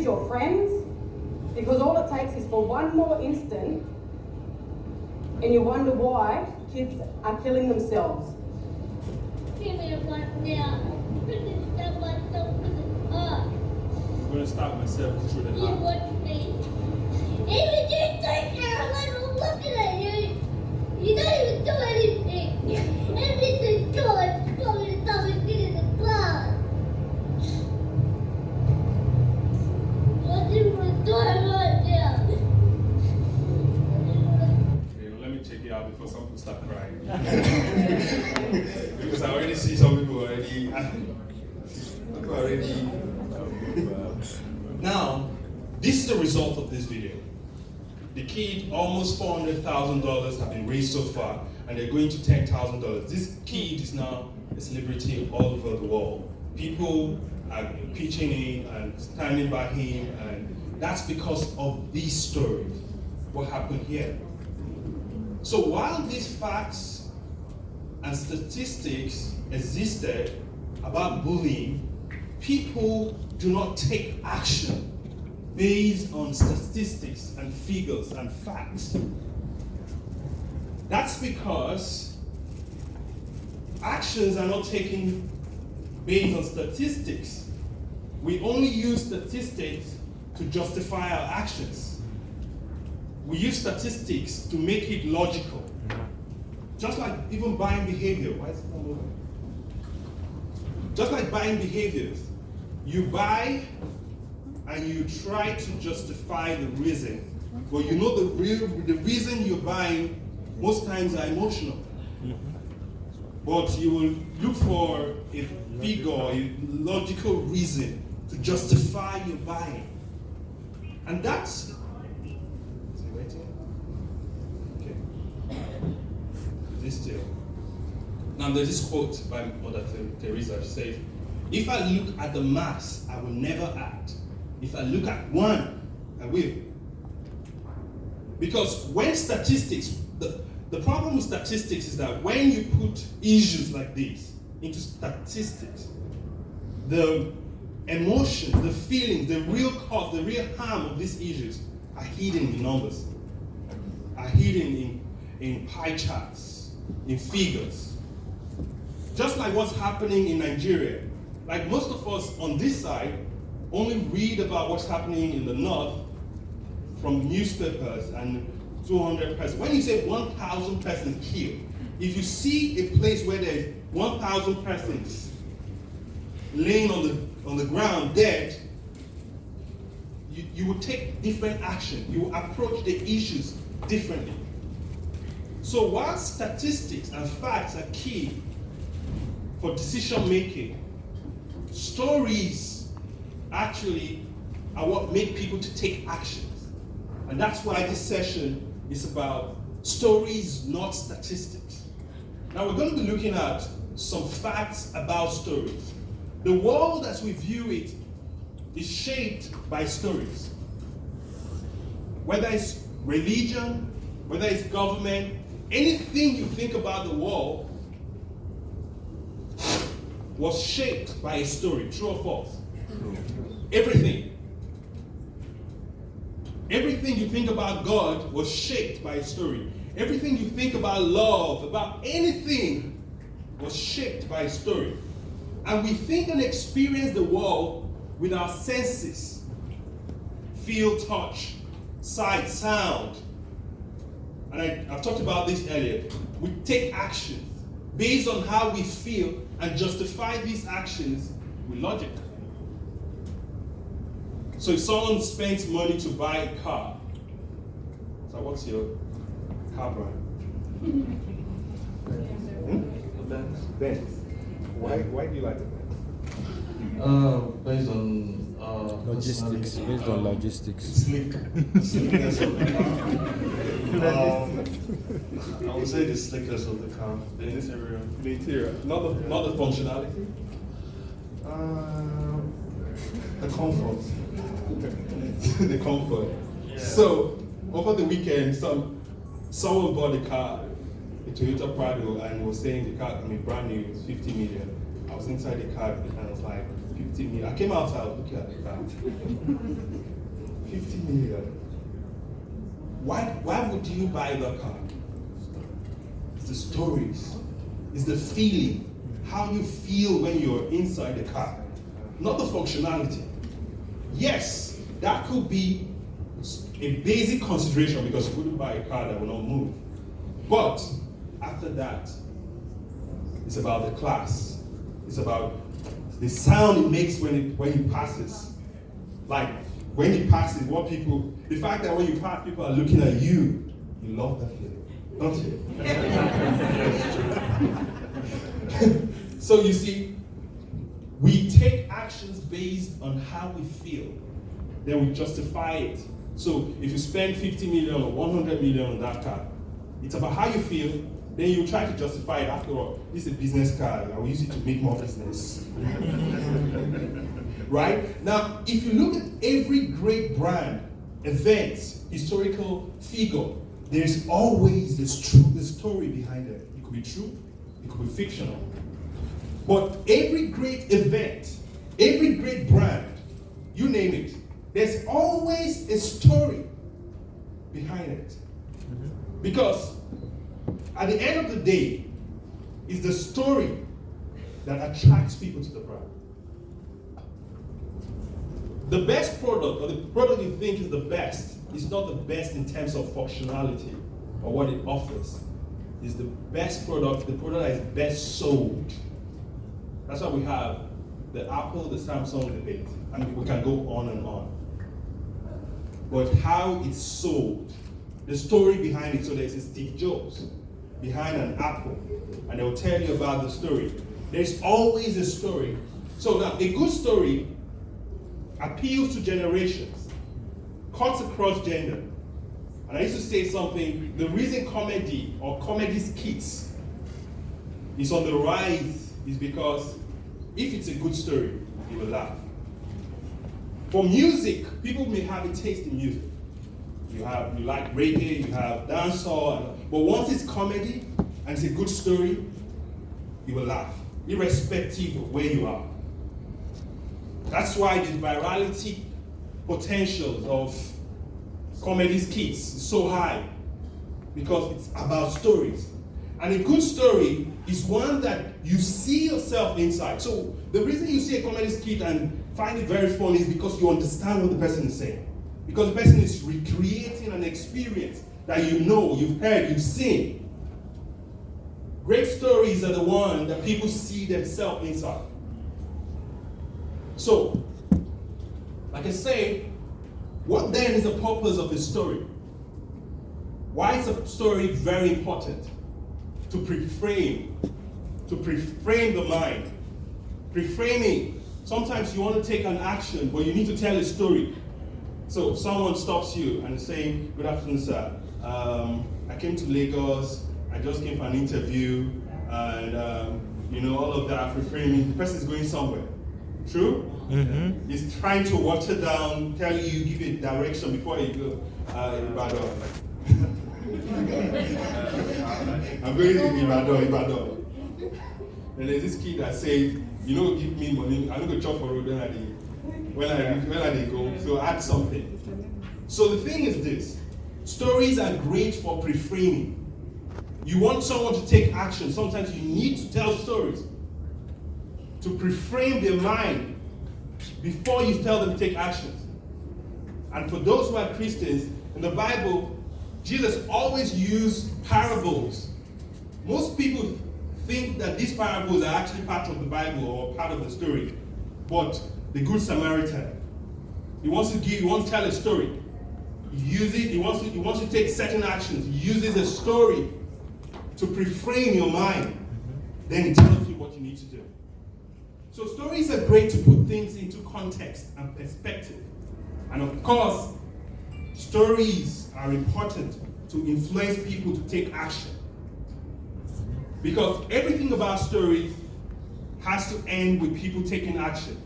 lose your friends, because all it takes is for one more instant, and you wonder why kids are killing themselves. I'm going to stop myself through the heart. You don't even do anything. Everything good. Probably the time we get in the class. What do you want to do right now? Okay, well, let me check it out before some people start crying. Because I already see some people already. Now, this is the result of this video. The kid, almost $400,000 have been raised so far, and they're going to $10,000. This kid is now a celebrity all over the world. People are pitching in and standing by him, and that's because of these stories, what happened here. So while these facts and statistics existed about bullying, people do not take action based on statistics and figures and facts. That's because actions are not taken based on statistics. We only use statistics to justify our actions. We use statistics to make it logical. Just like even buying behavior. Why is it not moving? Just like buying behaviors. You buy and you try to justify the reason, but you know the reason you're buying most times are emotional. But you will look for a figure, a logical reason to justify your buying. And that's, is he waiting? Okay. Is this still? Now there's this quote by Mother Teresa. She says, "If I look at the mass, I will never act. If I look at one, I will." Because when statistics, the problem with statistics is that when you put issues like this into statistics, the emotions, the feelings, the real cause, the real harm of these issues are hidden in numbers, are hidden in pie charts, in figures. Just like what's happening in Nigeria. Like most of us on this side only read about what's happening in the north from newspapers and 200 persons. When you say 1,000 persons killed, if you see a place where there's 1,000 persons laying on the ground dead, you will take different action. You will approach the issues differently. So while statistics and facts are key for decision making, stories actually are what make people to take actions. And that's why this session is about stories, not statistics. Now we're going to be looking at some facts about stories. The world as we view it is shaped by stories. Whether it's religion, whether it's government, anything you think about the world was shaped by a story, true or false? Everything. Everything you think about God was shaped by a story. Everything you think about love, about anything, was shaped by a story. And we think and experience the world with our senses. Feel, touch, sight, sound. And I've talked about this earlier. We take actions based on how we feel and justify these actions with logic. So if someone spends money to buy a car, so what's your car brand? Benz. Why do you like the Benz? Based on logistics. Based on logistics. Slickness of the car. I would say the slickness of the car. The interior. The interior, not the functionality. The comfort. The comfort. Yeah. So over the weekend, someone bought a car, a Toyota Prado, and was saying the car, brand new, it's 50 million. I was inside the car and I was like, 50 million. I came outside, I was looking at the car. 50 million. Why would you buy the car? It's the stories. It's the feeling. How you feel when you're inside the car. Not the functionality. Yes, that could be a basic consideration because you wouldn't buy a car that will not move. But after that, it's about the class. It's about the sound it makes when it passes. Like when it passes, the fact that when you pass, people are looking at you, you love that feeling, don't you? So you see, we take actions based on how we feel, then we justify it. So if you spend 50 million or 100 million on that car, it's about how you feel, then you try to justify it. After all, this is a business car, I will use it to make more business. Right? Now, if you look at every great brand, event, historical figure, there's always the story behind it. It could be true, it could be fictional. But every great event, every great brand, you name it, there's always a story behind it. Because at the end of the day, it's the story that attracts people to the brand. The best product, or the product you think is the best, is not the best in terms of functionality or what it offers. It's the best product, the product that is best sold. That's why we have the Apple, the Samsung debate. I mean, we can go on and on. But how it's sold, the story behind it. So there's a Steve Jobs behind an Apple, and they'll tell you about the story. There's always a story. So now, a good story appeals to generations, cuts across gender. And I used to say something, the reason comedy or comedy skits is on the rise is because if it's a good story, you will laugh. For music, people may have a taste in music. You like reggae, you have dancehall, but once it's comedy and it's a good story, you will laugh, irrespective of where you are. That's why the virality potentials of comedy skits is so high, because it's about stories. And a good story is one that you see yourself inside. So the reason you see a comedy skit and find it very funny is because you understand what the person is saying. Because the person is recreating an experience that you know, you've heard, you've seen. Great stories are the ones that people see themselves inside. So, like I say, what then is the purpose of the story? Why is a story very important? To pre-frame the mind. Pre-framing. Sometimes you want to take an action, but you need to tell a story. So someone stops you and is saying, "Good afternoon, sir. I came to Lagos. I just came for an interview, and all of that pre-framing. The person is going somewhere. True? Mm-hmm. He's trying to water down, tell you, give you a direction before you go. Ibadan. I'm going to Ibadan. And there's this kid that says, give me money. I'm going to chop for road when I go. So add something. So the thing is this: stories are great for pre-framing. You want someone to take action. Sometimes you need to tell stories to pre-frame their mind before you tell them to take actions. And for those who are Christians, in the Bible, Jesus always used parables. Most people think that these parables are actually part of the Bible or part of the story. But the Good Samaritan, he wants to tell a story. He wants to take certain actions. He uses a story to pre-frame your mind. Then he tells you what you need to do. So stories are great to put things into context and perspective. And of course, stories are important to influence people to take action. Because everything about stories has to end with people taking action.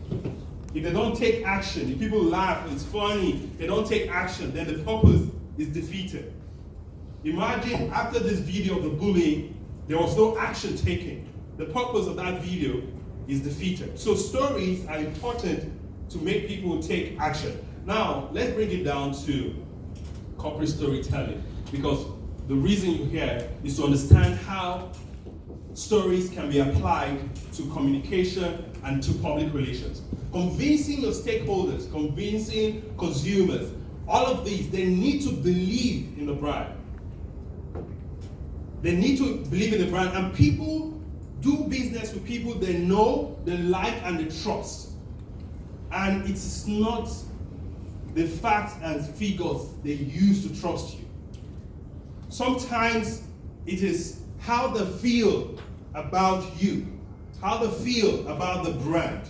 If they don't take action, if people laugh, it's funny, they don't take action, then the purpose is defeated. Imagine after this video of the bullying, there was no action taken. The purpose of that video is defeated. So stories are important to make people take action. Now, let's bring it down to corporate storytelling, because the reason you're here is to understand how stories can be applied to communication and to public relations. Convincing your stakeholders, convincing consumers, all of these, they need to believe in the brand. They need to believe in the brand, and people do business with people they know, they like, and they trust. And it's not the facts and figures they use to trust you. Sometimes it is how they feel about you, how they feel about the brand.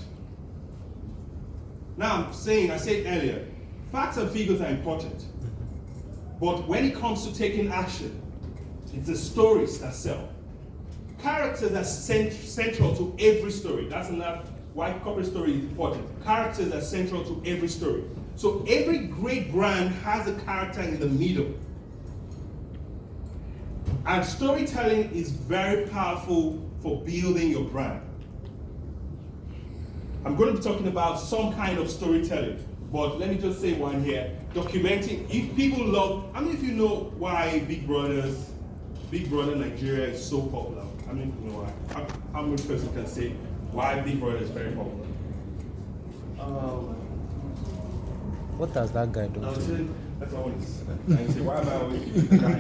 Now I said earlier, facts and figures are important. But when it comes to taking action, it's the stories that sell. Characters are central to every story. That's enough why corporate story is important. Characters are central to every story. So every great brand has a character in the middle. And storytelling is very powerful for building your brand. I'm going to be talking about some kind of storytelling, but let me just say one here. Documenting, if people love, how many of you know why Big Brother Nigeria is so popular? How many of you know why? How many person can say why Big Brother is very popular? What does that guy do? That's what I want to say. And you say, why am I always giving the guy?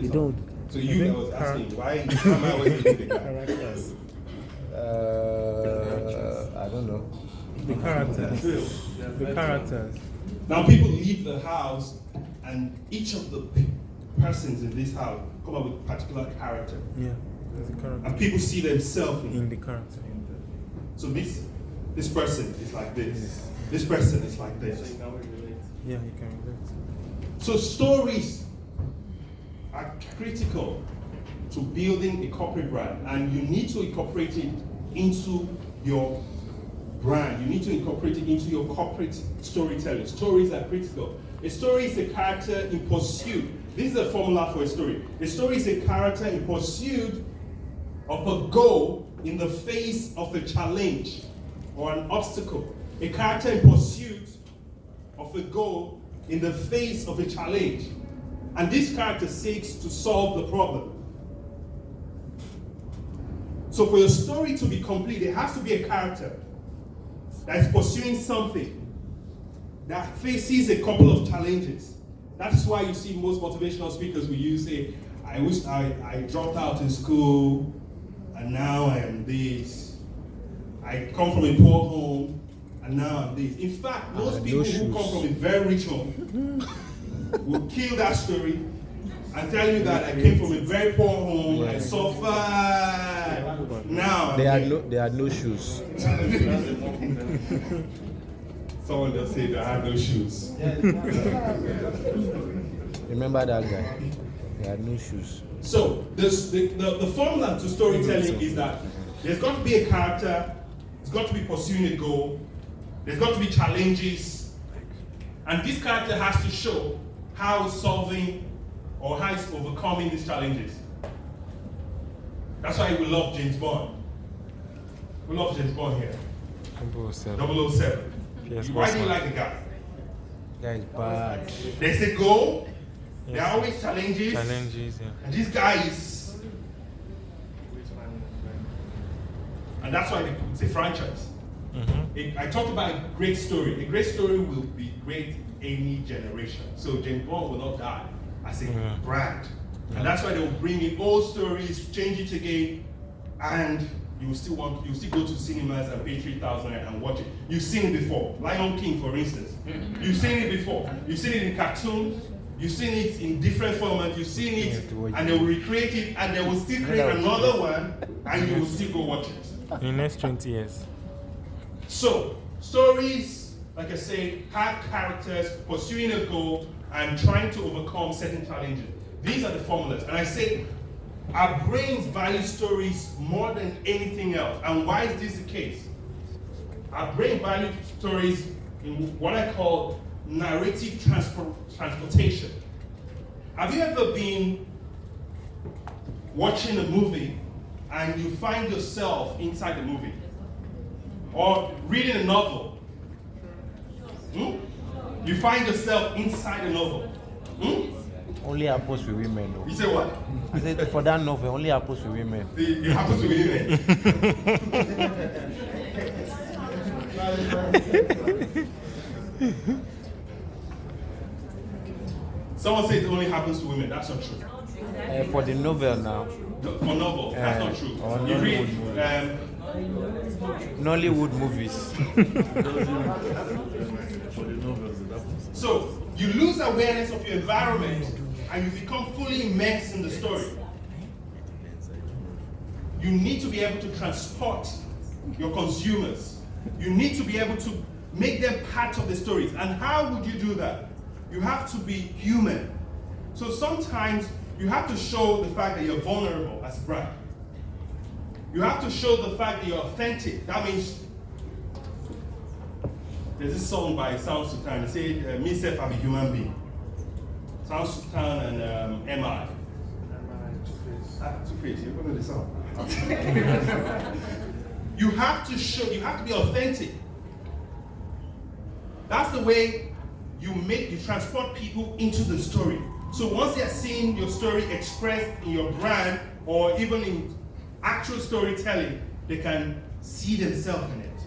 You don't. So you that was asking, why am I always giving the guy? Characters. I don't know. The characters. The characters. Now people leave the house, and each of the persons in this house come up with a particular character. Yeah, there's a character. And people see themselves In the character. So this person is like this. Yes. This person is like this. Yeah, you can relate. So stories are critical to building a corporate brand, and you need to incorporate it into your brand. You need to incorporate it into your corporate storytelling. Stories are critical. A story is a character in pursuit. This is a formula for a story. A story is a character in pursuit of a goal in the face of a challenge or an obstacle. A character in pursuit of a goal in the face of a challenge. And this character seeks to solve the problem. So for your story to be complete, there has to be a character that is pursuing something that faces a couple of challenges. That's why you see most motivational speakers will use say, I wish I dropped out in school and now I am this. I come from a poor home and now I'm this. In fact, most people who come from a very rich home will kill that story and tell you that I came from a very poor home, I suffered. Now They had no shoes. Someone just said I had no shoes. Remember that guy? He had no shoes. So the formula to storytelling is that there's got to be a character, it's got to be pursuing a goal, there's got to be challenges, and this character has to show how it's solving or how it's overcoming these challenges. That's why we love James Bond. We love James Bond here. 007. Yes, Why do you like the guy? Guy is bad. There's a goal, Yes. there are always challenges, Challenges, yeah. and this guy is, and that's why it's a franchise. Mm-hmm. I talked about a great story. A great story will be great any generation. So James Bond will not die as a brand. And that's why they will bring in old stories, change it again, and you will still go to cinemas and pay 3,000 and watch it. You've seen it before. Lion King, for instance. You've seen it before. You've seen it in cartoons. You've seen it in different formats. You've seen it, and they will recreate it, and they will still create another one, and you will still go watch it. In the next 20 years. So, stories, like I said, have characters pursuing a goal and trying to overcome certain challenges. These are the formulas. And I say, our brains value stories more than anything else. And why is this the case? Our brain values stories in what I call narrative transportation. Have you ever been watching a movie and you find yourself inside the movie? Or reading a novel. You find yourself inside a novel. Only happens with women, though. You say what? I said for that novel, only happens with women. It happens to women. Someone says it only happens to women. That's not true. For the novel now, For novel, that's not true. or You read, Nollywood movies. so you lose awareness of your environment and you become fully immersed in the story. You need to be able to transport your consumers. You need to be able to make them part of the stories. And how would you do that? You have to be human. So sometimes you have to show the fact that you're vulnerable as a brand. You have to show the fact that you're authentic. That means there's this song by Sound Sultan. It said, "Me self, I'm a human being." Sound Sultan and MI. Two-Face. You're going to the song. You have to show. You have to be authentic. That's the way you transport people into the story. So once they're seeing your story expressed in your brand or even in actual storytelling, they can see themselves in it.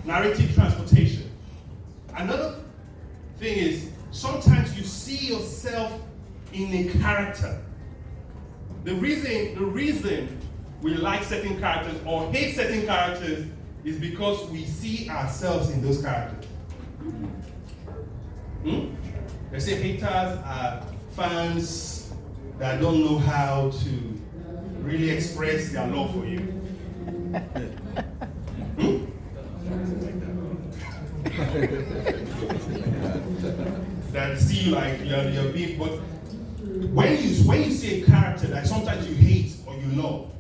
Narrative transportation. Another thing is, sometimes you see yourself in a character. The reason we like certain characters or hate certain characters is because we see ourselves in those characters. They say haters are fans that don't know how to really express their love for you. That see you like you're beef, but when you see a character that sometimes you hate or you love,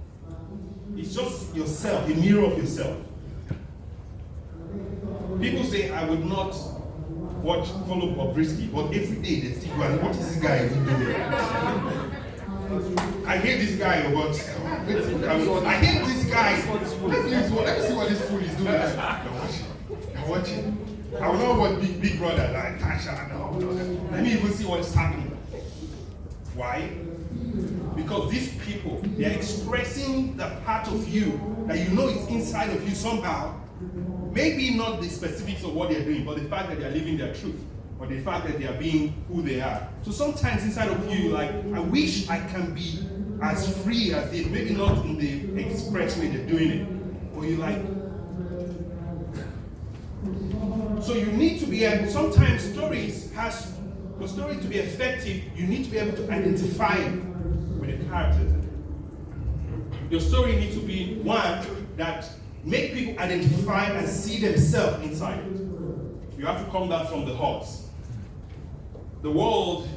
it's just yourself, a mirror of yourself. People say I would not follow Bobrisky, but every day they still go and what is this guy doing? I hate this guy, but I hate this guy. Let me see what this fool is doing. You're watching. I will not watch Big Brother like Tasha. No. Let me even see what's happening. Why? Because these people, they are expressing the part of you that you know is inside of you somehow. Maybe not the specifics of what they're doing, but the fact that they're living their truth, or the fact that they are being who they are. So sometimes inside of you, like, I wish I can be as free as this. Maybe not in the express way they're doing it, but you like. So you need to be able, sometimes for stories to be effective, you need to be able to identify with the characters. Your story needs to be one that make people identify and see themselves inside it. You have to come down from the horse. The world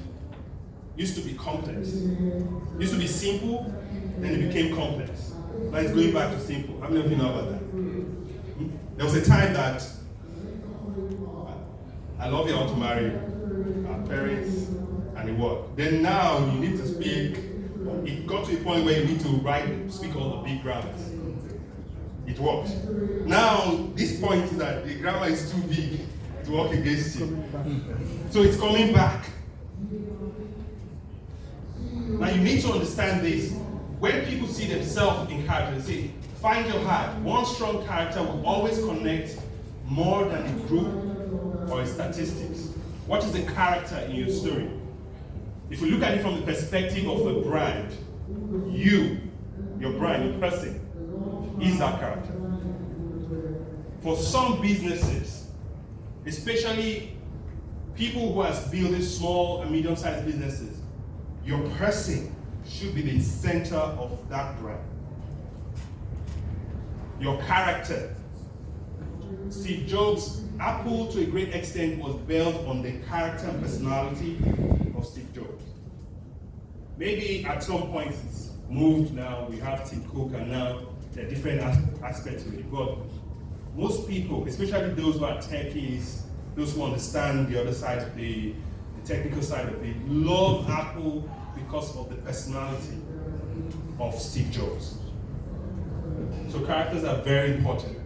used to be complex. It used to be simple, then it became complex. Now it's going back to simple. How many of you know about that? There was a time that I love you, I want to marry our parents, and it worked. Then now you need to speak. It got to a point where you need to speak all the big grammars. It worked. Now this point is that the grammar is too big to work against you. So it's coming back. Now you need to understand this. When people see themselves in character, they say, find your heart. One strong character will always connect more than a group or a statistics. What is the character in your story? If we look at it from the perspective of a brand, your brand, your person, is that character. For some businesses, especially people who are building small and medium-sized businesses, your person should be the center of that brand. Your character. Steve Jobs, Apple to a great extent was built on the character and personality of Steve Jobs. Maybe at some point it's moved now, we have Tim Cook, and now there are different aspects of it. But most people, especially those who are techies, those who understand the other side of the technical side of it, love Apple because of the personality of Steve Jobs. So characters are very important.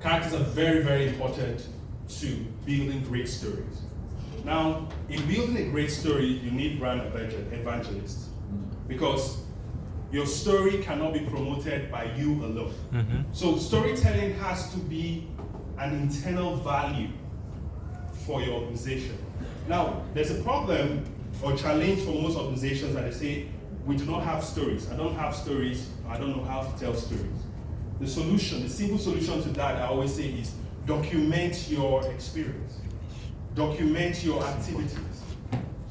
characters are very, very important to building great stories. Now, in building a great story, you need brand evangelists, because your story cannot be promoted by you alone. So storytelling has to be an internal value for your organization. Now, there's a problem or challenge for most organizations that they say, we do not have stories. I don't have stories. I don't know how to tell stories. The solution, the simple solution to that, I always say, is document your experience. Document your activities.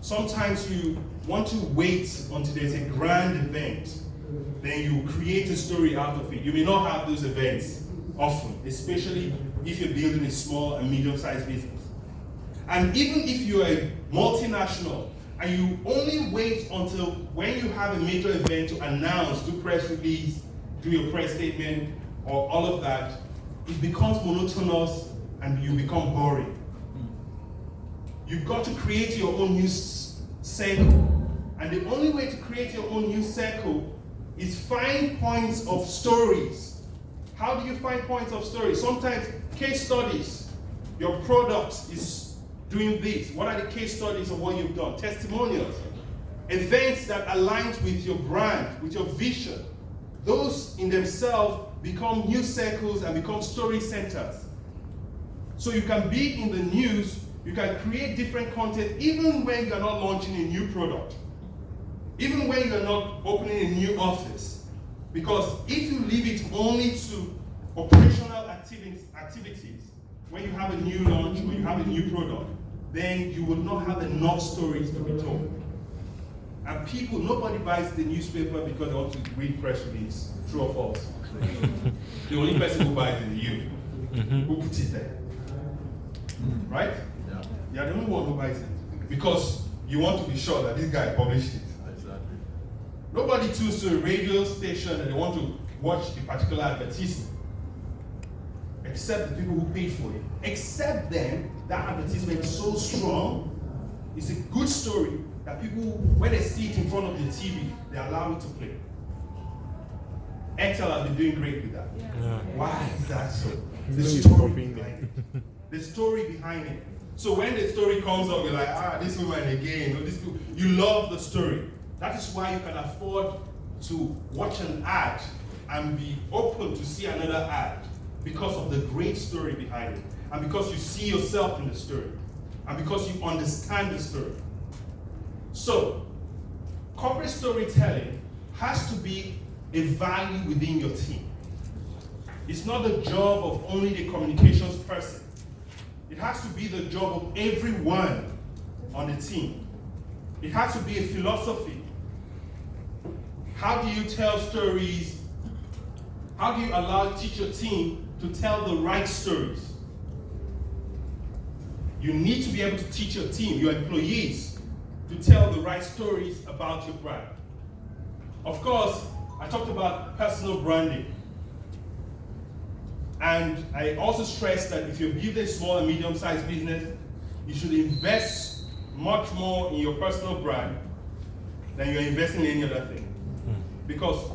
Sometimes you want to wait until there's a grand event, then you create a story out of it. You may not have those events often, especially if you're building a small and medium-sized business. And even if you're a multinational and you only wait until when you have a major event to announce, do press release, do your press statement, or all of that, it becomes monotonous and you become boring. You've got to create your own news circle. And the only way to create your own news circle is find points of stories. How do you find points of stories? Sometimes case studies. Your product is doing this. What are the case studies of what you've done? Testimonials. Events that align with your brand, with your vision. Those in themselves become news circles and become story centers. So you can be in the news, you can create different content even when you're not launching a new product. Even when you're not opening a new office. Because if you leave it only to operational activities, when you have a new launch or you have a new product, then you will not have enough stories to be told. And people, nobody buys the newspaper because they want to read press release, true or false. The only person who buys it is you, who puts it there. Right? Yeah. You're the only one who buys it. Because you want to be sure that this guy published it. Exactly. Nobody tunes to a radio station and they want to watch a particular advertisement. Except the people who paid for it. Except then, that advertisement is so strong, it's a good story that people, when they see it in front of the TV, they allow it to play. Excel has been doing great with that. Yeah. Why is that so? The Really story popping behind it. The story behind it. So when the story comes up, you're like, this woman again. Or this, you love the story. That is why you can afford to watch an ad and be open to see another ad, because of the great story behind it. And because you see yourself in the story. And because you understand the story. So, corporate storytelling has to be a value within your team. It's not the job of only the communications person. It has to be the job of everyone on the team. It has to be a philosophy. How do you tell stories? How do you teach your team to tell the right stories? You need to be able to teach your team, your employees, to tell the right stories about your brand. Of course, I talked about personal branding. And I also stress that if you're building a small and medium-sized business, you should invest much more in your personal brand than you're investing in any other thing. Because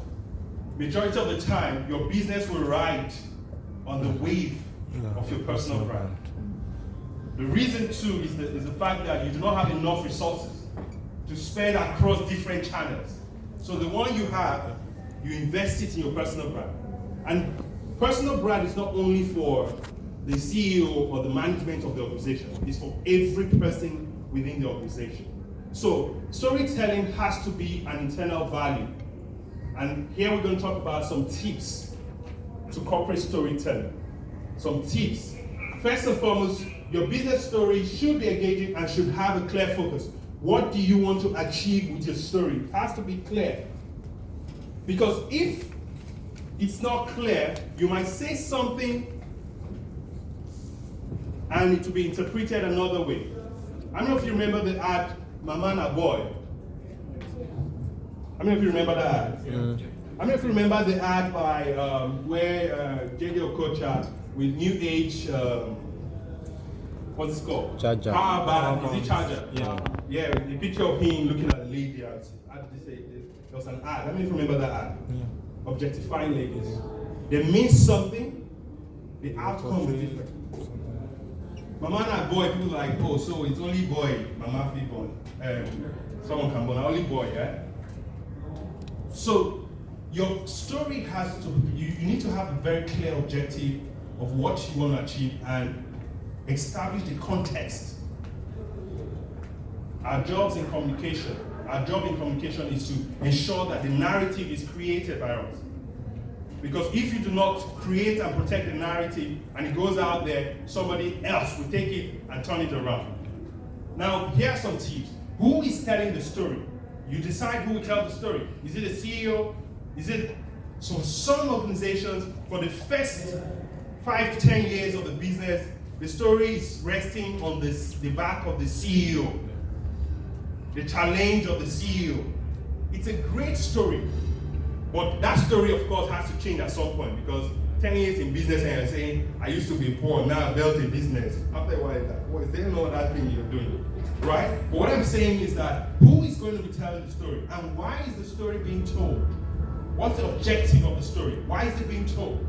majority of the time, your business will ride on the wave of your personal brand. The reason too is the fact that you do not have enough resources to spend across different channels. So the one you have, you invest it in your personal brand. And personal brand is not only for the CEO or the management of the organization, it's for every person within the organization. So storytelling has to be an internal value. And here we're going to talk about some tips to corporate storytelling. Some tips. First and foremost, your business story should be engaging and should have a clear focus. What do you want to achieve with your story? It has to be clear. Because if it's not clear, you might say something and it will be interpreted another way. I don't know if you remember the ad, Mama na Boy. I don't know if you remember that ad. I don't know if you remember the ad by where J.D. Okocha with New Age, what's it called? Charger. Power bank. Is it Charger? Yeah. Yeah, the picture of him looking at a lady out. How did they say it? There was an ad. I don't know if you remember that ad. Yeah. Objectifying ladies. They mean something, The outcome is different. Mama and boy, people like, oh, so it's only boy, mama feel born. Someone can born, only boy, yeah? So your story has to, you need to have a very clear objective of what you want to achieve and establish the context. Our job in communication is to ensure that the narrative is created by us. Because if you do not create and protect the narrative and it goes out there, somebody else will take it and turn it around. Now, here are some tips. Who is telling the story? You decide who will tell the story. Is it a CEO? Is it some organizations for the first 5 to 10 years of the business, the story is resting on the back of the CEO, the challenge of the CEO. It's a great story. But that story, of course, has to change at some point because 10 years in business and you're saying, I used to be poor, now I built a business. After a while, is there no other thing you're doing? Right? But what I'm saying is that who is going to be telling the story? And why is the story being told? What's the objective of the story? Why is it being told?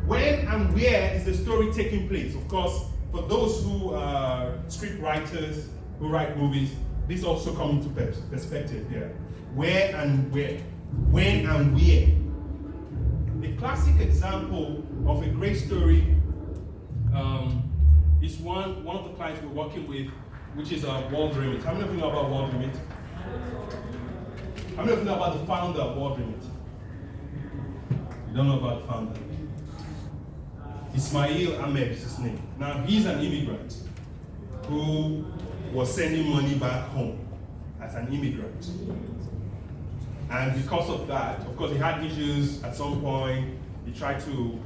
When and where is the story taking place? Of course, for those who are script writers, who write movies, this also comes into perspective here. Where and where? When and where? A classic example of a great story is one of the clients we're working with, which is World Remit. How many of you know about World Remit? How many of you know about the founder of World Remit? You don't know about the founder? Ismail Ahmed is his name. Now, he's an immigrant who was sending money back home as an immigrant. And because of that, of course, he had issues at some point. He tried to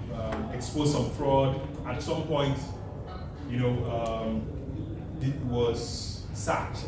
expose some fraud. At some point, it was sacked.